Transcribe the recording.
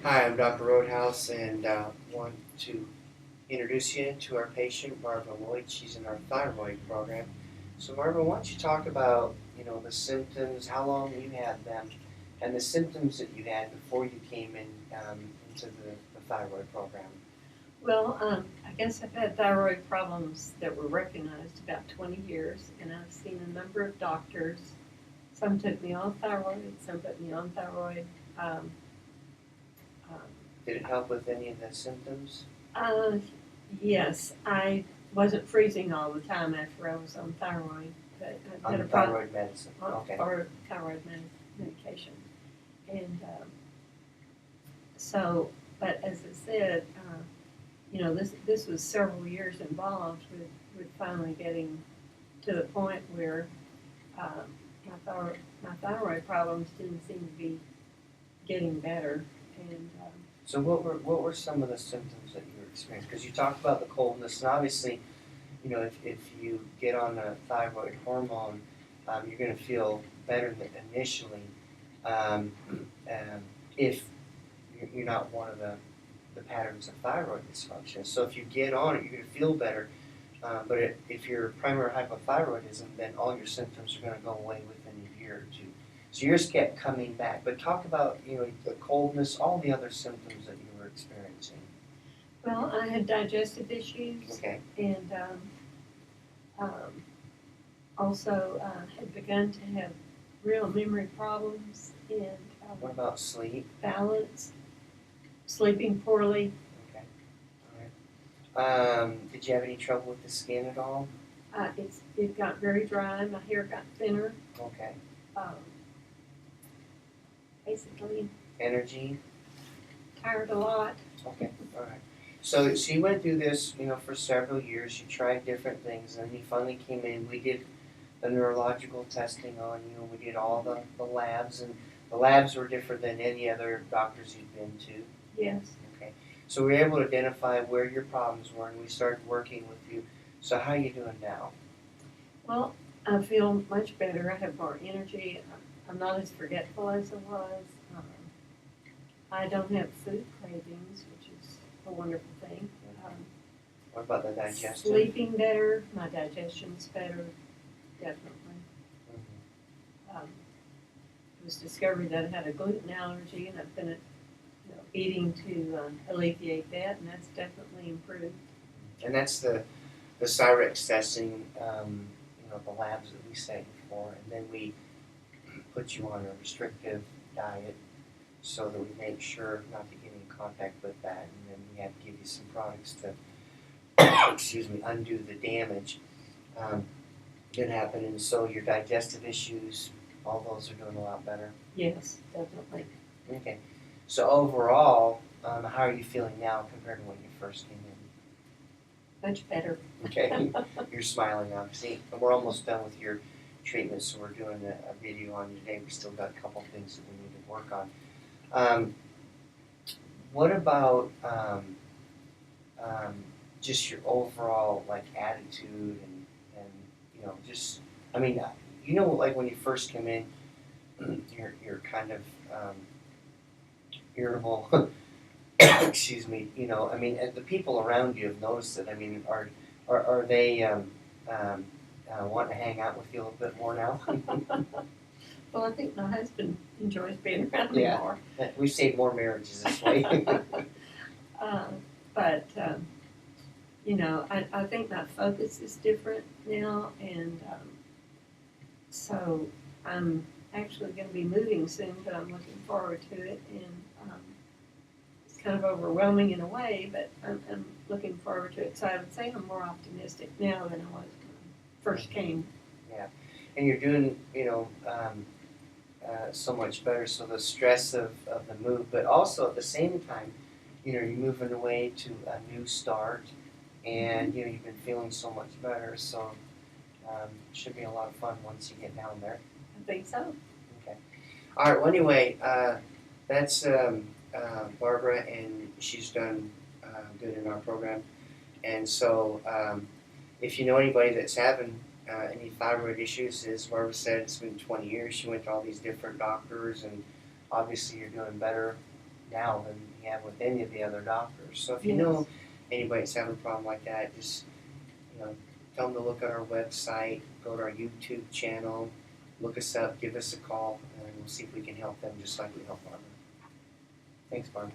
Hi, I'm Dr. Roadhouse, and want to introduce you to our patient, Barbara Lloyd. She's in our thyroid program. So, Barbara, why don't you talk about, the symptoms, how long you had them, and the symptoms that you had before you came into the thyroid program. Well, I guess I've had thyroid problems that were recognized about 20 years, and I've seen a number of doctors. Some took me off thyroid, some put me on thyroid. Um, um, Did it help with any of the symptoms? uh, yes, I wasn't freezing all the time after I was on thyroid, but I On had the a problem thyroid medicine. Okay. or thyroid medication. And so, but as I said, this was several years involved with finally getting to the point where um, my thyroid problems didn't seem to be getting better. And So, what were some of the symptoms that you were experiencing? Because you talked about the coldness, and obviously, if you get on a thyroid hormone, you're going to feel better than initially. Um, um, if you're not one of the patterns of thyroid dysfunction. So if you get on it, you're going to feel better. But if you're primary hypothyroidism, then all your symptoms are going to go away within a year or two. So yours kept coming back. But talk about the coldness, all the other symptoms that you were experiencing. well, I had digestive issues, Okay. and also had begun to have real memory problems and What about sleep? balance, sleeping poorly. Okay. All right. Did you have any trouble with the skin at all? It got very dry. My hair got thinner. Okay. Um, basically, Energy? tired a lot. Okay, all right. So you went through this, for several years. You tried different things, and then you finally came in. We did the neurological testing on you. We did all the labs, and the labs were different than any other doctors you've been to. Yes. Okay. So we were able to identify where your problems were, and we started working with you. So how are you doing now? Well, I feel much better. I have more energy. I'm not as forgetful as I was. I don't have food cravings, which is a wonderful thing. What about the digestion? Sleeping better. My digestion's better, definitely. Mhm. It was discovered that I had a gluten allergy, and I've been eating to alleviate that, and that's definitely improved. And that's the Cyrex testing, the labs that we sent you for, and then we put you on a restrictive diet so that we make sure not to get in contact with that, and then we have to give you some products to, excuse me, undo the damage that happened. And so your digestive issues, all those are doing a lot better. Yes, definitely. Okay. So overall, how are you feeling now compared to when you first came in? Much better. Okay, you're smiling obviously. And we're almost done with your treatment, so we're doing a video on you today. We still got a couple things that we need to work on. What about just your overall attitude and just like when you first come in, you're kind of irritable. Excuse me. And the people around you have noticed it. I mean, are they wanting to hang out with you a little bit more now? Well, I think my husband enjoys being around me Yeah. more. We've saved more marriages this way. But I think my focus is different now, and so I'm actually going to be moving soon, but I'm looking forward to it, and it's kind of overwhelming in a way, but I'm looking forward to it. So I would say I'm more optimistic now than I was when I first came. Yeah, and you're doing, so much better. So the stress of the move, but also at the same time, you're moving away to a new start, and you've been feeling so much better. So it should be a lot of fun once you get down there. I think so. Okay. All right. Well, anyway, that's Barbara, and she's done good in our program. And so, if you know anybody that's having any thyroid issues, as Barbara said, it's been 20 years. She went to all these different doctors, and obviously you're doing better now than you have with any of the other doctors. So if you Yes. know anybody that's having a problem like that, just, tell them to look at our website, go to our YouTube channel, look us up, give us a call, and we'll see if we can help them just like we help Barbara. Thanks, Barbara.